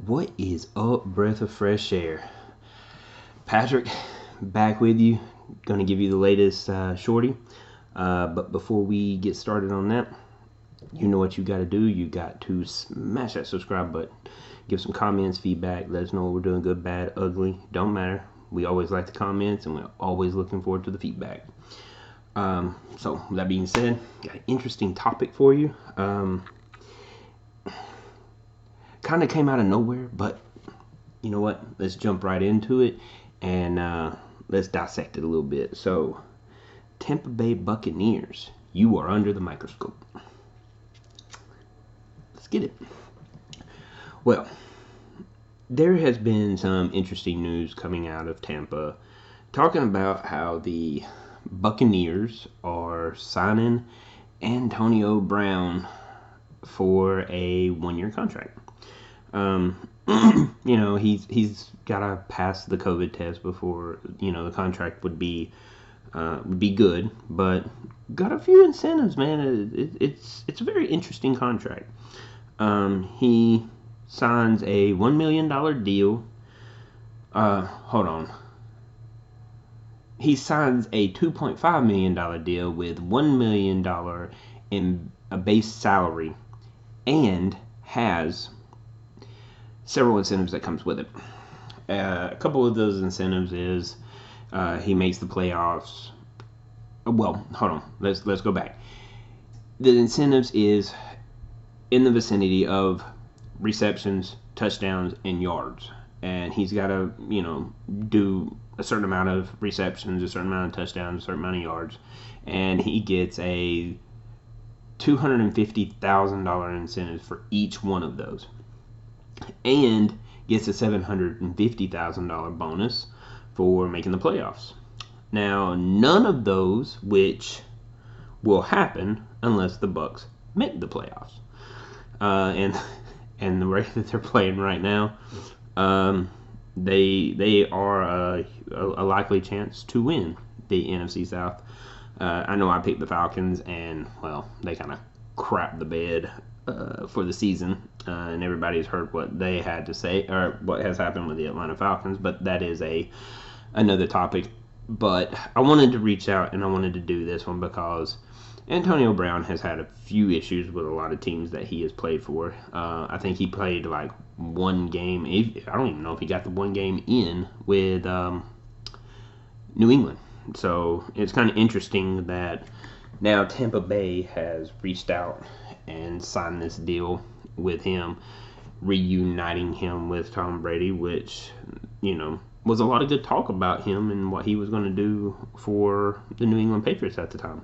What is up, breath of fresh air? Patrick, back with you. Going to give you the latest Shortie. But before we get started on that, you know what you got to do. You got to smash that subscribe button. Give some comments, feedback. Let us know what we're doing, good, bad, ugly. Don't matter. We always like the comments, and we're always looking forward to the feedback. So, with that being said, got an interesting topic for you. Kind of came out of nowhere, but you know what? Let's jump right into it and let's dissect it a little bit. So, Tampa Bay Buccaneers, you are under the microscope. Let's get it. Well, there has been some interesting news coming out of Tampa talking about how the Buccaneers are signing Antonio Brown for a one-year contract. You know, he's got to pass the COVID test before, you know, the contract would be good, but got a few incentives, man. It's a very interesting contract. He signs a $1 million deal. Hold on. He signs a $2.5 million deal with $1 million in a base salary and has several incentives that comes with it. A couple of those incentives is he makes the playoffs. Well, hold on. Let's go back. The incentives is in the vicinity of receptions, touchdowns, and yards. And he's got to, you know, do a certain amount of receptions, a certain amount of touchdowns, a certain amount of yards. And he gets a $250,000 incentive for each one of those. And gets a $750,000 bonus for making the playoffs. Now, none of those which will happen unless the Bucs make the playoffs. And the rate that they're playing right now, they are a likely chance to win the NFC South. I know I picked the Falcons, and well, they kind of crapped the bed for the season, and everybody's heard what they had to say or what has happened with the Atlanta Falcons, but that is another topic. But I wanted to reach out and I wanted to do this one because Antonio Brown has had a few issues with a lot of teams that he has played for. I think he played like one game. I don't even know if he got the one game in with New England. So it's kind of interesting that now Tampa Bay has reached out and signed this deal with him, reuniting him with Tom Brady, which, you know, was a lot of good talk about him and what he was going to do for the New England Patriots at the time.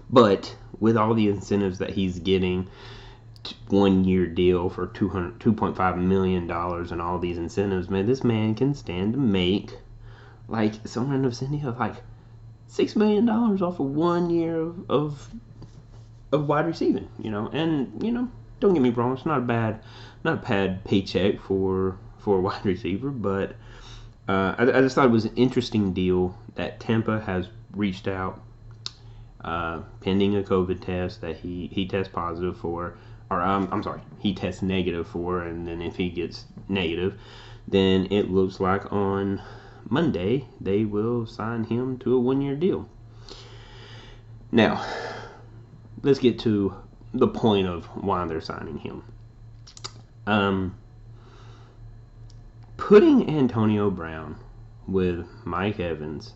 But with all the incentives that he's getting, 1 year deal for $2.5 million and all these incentives, man, this man can stand to make like somewhere in the vicinity of like $6 million off of 1 year of wide receiving, you know. And, you know, don't get me wrong, it's not a bad paycheck for a wide receiver, but I just thought it was an interesting deal that Tampa has reached out pending a COVID test that he tests positive for, or I'm sorry, he tests negative for, and then if he gets negative, then it looks like on Monday they will sign him to a 1 year deal. Now, let's get to the point of why they're signing him. Putting Antonio Brown with Mike Evans,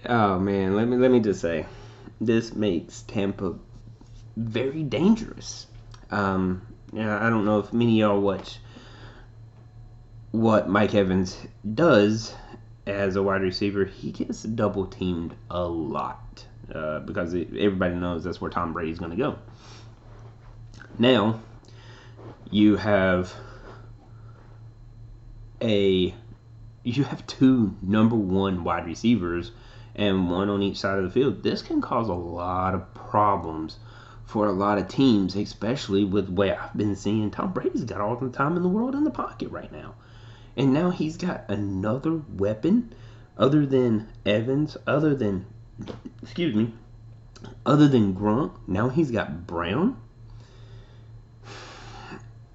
oh man, let me just say, this makes Tampa very dangerous. I don't know if many of y'all watch what Mike Evans does as a wide receiver. He gets double teamed a lot because everybody knows that's where Tom Brady's going to go. Now, you have two number one wide receivers and one on each side of the field. This can cause a lot of problems for a lot of teams, especially with the way I've been seeing Tom Brady's got all the time in the world in the pocket right now. And now he's got another weapon other than Evans, other than Gronk. Now he's got Brown.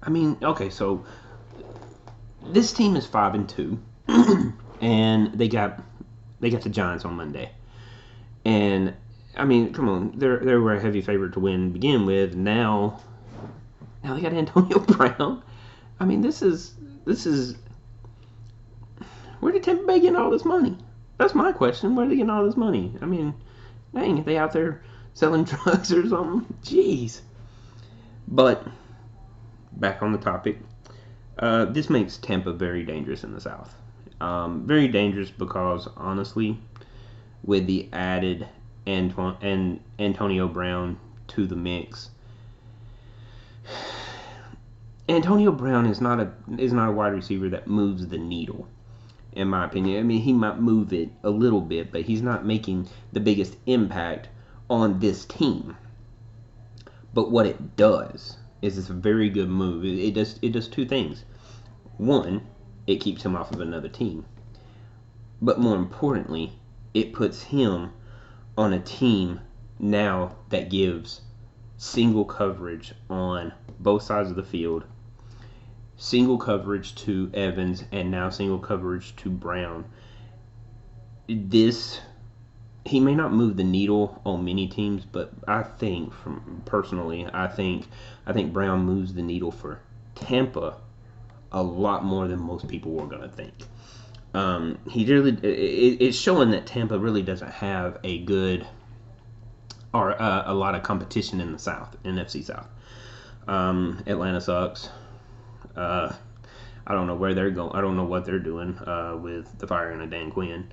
I mean, okay, so this team is 5-2, and they got the Giants on Monday, and I mean, come on, they were a heavy favorite to win to begin with. Now they got Antonio Brown. I mean, this is where did Tampa Bay get all this money? That's my question. Where are they getting all this money? I mean, dang, they out there selling drugs or something? Jeez. But back on the topic, this makes Tampa very dangerous in the South. Very dangerous because honestly, with the added Antonio Brown to the mix, Antonio Brown is not a wide receiver that moves the needle, in my opinion. I mean, he might move it a little bit, but he's not making the biggest impact on this team. But what it does is it's a very good move. It does two things. One, it keeps him off of another team. But more importantly, it puts him on a team now that gives single coverage on both sides of the field, single coverage to Evans, and now single coverage to Brown. He may not move the needle on many teams, but I think, I think Brown moves the needle for Tampa a lot more than most people were going to think. It's showing that Tampa really doesn't have a good or a lot of competition in the South, NFC South. Atlanta sucks. I don't know where they're going. I don't know what they're doing with the firing of Dan Quinn.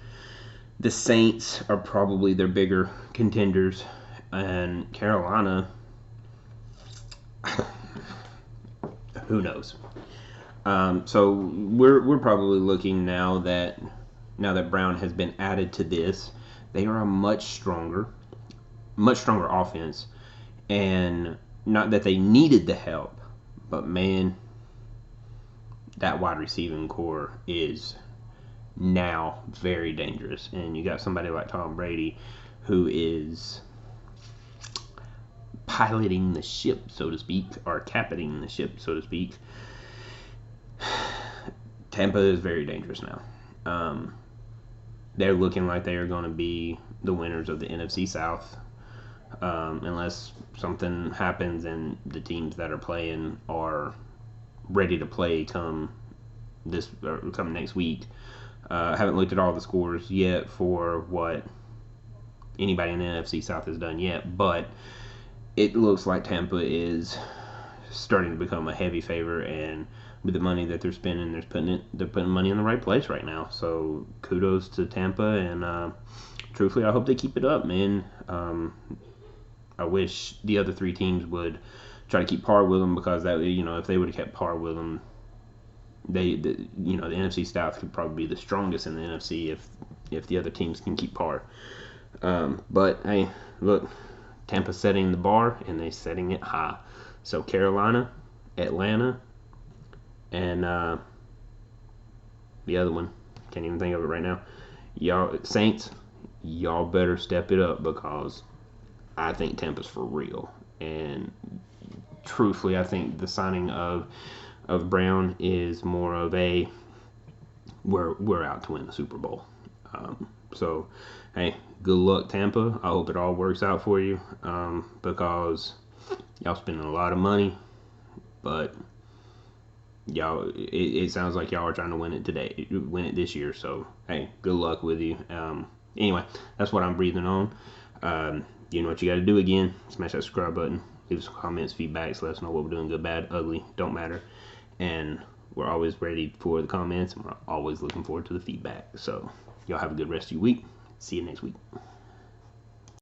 The Saints are probably their bigger contenders, and Carolina, who knows? So we're probably looking now that Brown has been added to this, they are a much stronger offense, and not that they needed the help, but man, that wide receiving core is now very dangerous. And you got somebody like Tom Brady who is piloting the ship, so to speak, or captaining the ship, so to speak. Tampa is very dangerous now. They're looking like they are going to be the winners of the NFC South, unless something happens and the teams that are playing are ready to play come next week. I haven't looked at all the scores yet for what anybody in the NFC South has done yet, but it looks like Tampa is starting to become a heavy favorite, and with the money that they're spending, they're putting money in the right place right now. So kudos to Tampa, and truthfully, I hope they keep it up, man. I wish the other three teams would try to keep par with them, because that, if they would have kept par with them, the NFC South could probably be the strongest in the NFC if the other teams can keep par. But hey, look, Tampa's setting the bar, and they're setting it high. So Carolina, Atlanta, and the other one, can't even think of it right now. Y'all Saints, y'all better step it up, because I think Tampa's for real. And truthfully, I think the signing of Brown is more of a we're out to win the Super Bowl. So hey, good luck, Tampa. I hope it all works out for you, because y'all spending a lot of money, but y'all, it sounds like y'all are trying to win it this year. So hey, good luck with you. Anyway, that's what I'm breathing on. You know what you got to do again. Smash that subscribe button. Leave us comments, feedbacks. Let us know what we're doing, good, bad, ugly. Don't matter. And we're always ready for the comments, and we're always looking forward to the feedback. So y'all have a good rest of your week. See you next week.